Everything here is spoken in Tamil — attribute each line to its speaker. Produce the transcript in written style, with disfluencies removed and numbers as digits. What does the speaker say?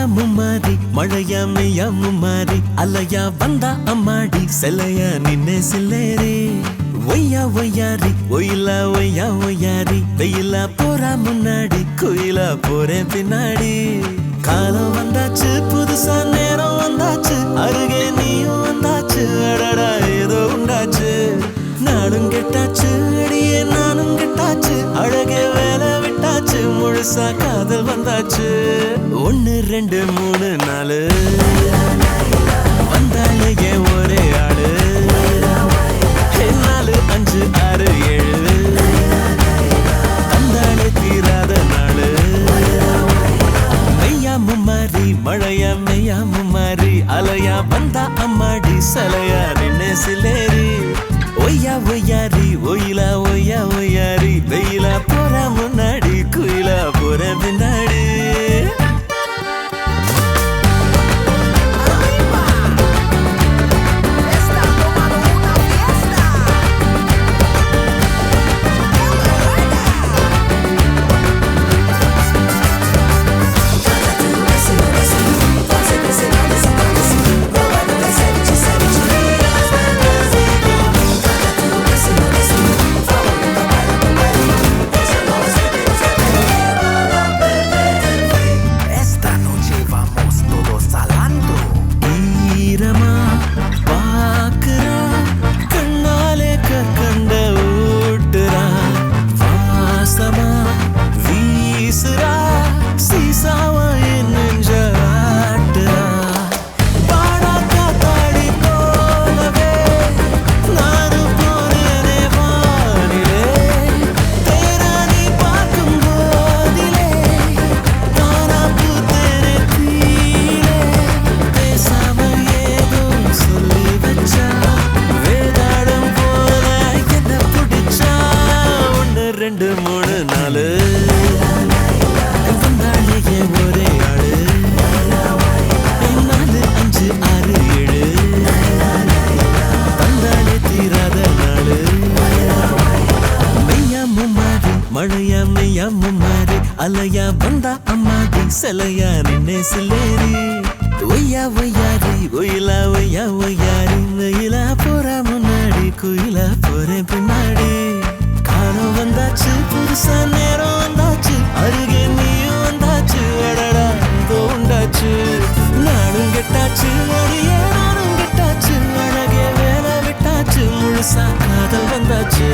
Speaker 1: ஒய்யா மும்மாரி மழையா மெய்யா மும்மாரி அலையா வந்தா அம்மாடி செலையா நின்னே சில்லேரி ஒய்யா ஒய்யாரி ஒயிலா ஒய்யா ஒய்யாரி வெயிலா போறா முன்னாடி குயிலா போறேன் பின்னாடி காலம் வந்தாச்சு புதுசா நேரம் வந்தாச்சு அருகே நீயும் வந்தாச்சு அடடா ஏதோ உண்டாச்சு நானும் கெட்டாச்சு அடியே நானும் கெட்டாச்சு அழகே வேலை விட்டாச்சு முழுசா காதல் வந்தாச்சு 1 2 3 4 வந்தாலே ஏன் ஒரே ஆளு 4 5 6 7 தந்தாலே தீராத நாளு மெய்யா மும்மாரி மழையா மெய்யா மும்மாரி அலையா வந்தா அம்மாடி சலையா நின்னே சிலேரி ஒய்யா ஒய்யாரி ஒயிலா ஒய்யா ஒய்யாரி வெயிலா போறா முன்னாடி குயிலா போறேன் பின்னாடி மழையா மெய்யா மும்மாரி அலையா வந்தா அம்மாடி செலையா நின்னே சில்லேரி ஒய்யா ஒய்யாரி ஒயிலா ஒய்யா ஒய்யாரி வெயிலா போறா முன்னாடி குயிலா போறேன் பின்னாடி காலம் வந்தாச்சு புதுசா நேரம் வந்தாச்சு அருகே நீயும் வந்தாச்சு அடடா இதோ உண்டாச்சு நானும் கெட்டாச்சு அடியே நானும் கெட்டாச்சு அழகே வேலை விட்டாச்சு முழுசா காதல் வந்தாச்சு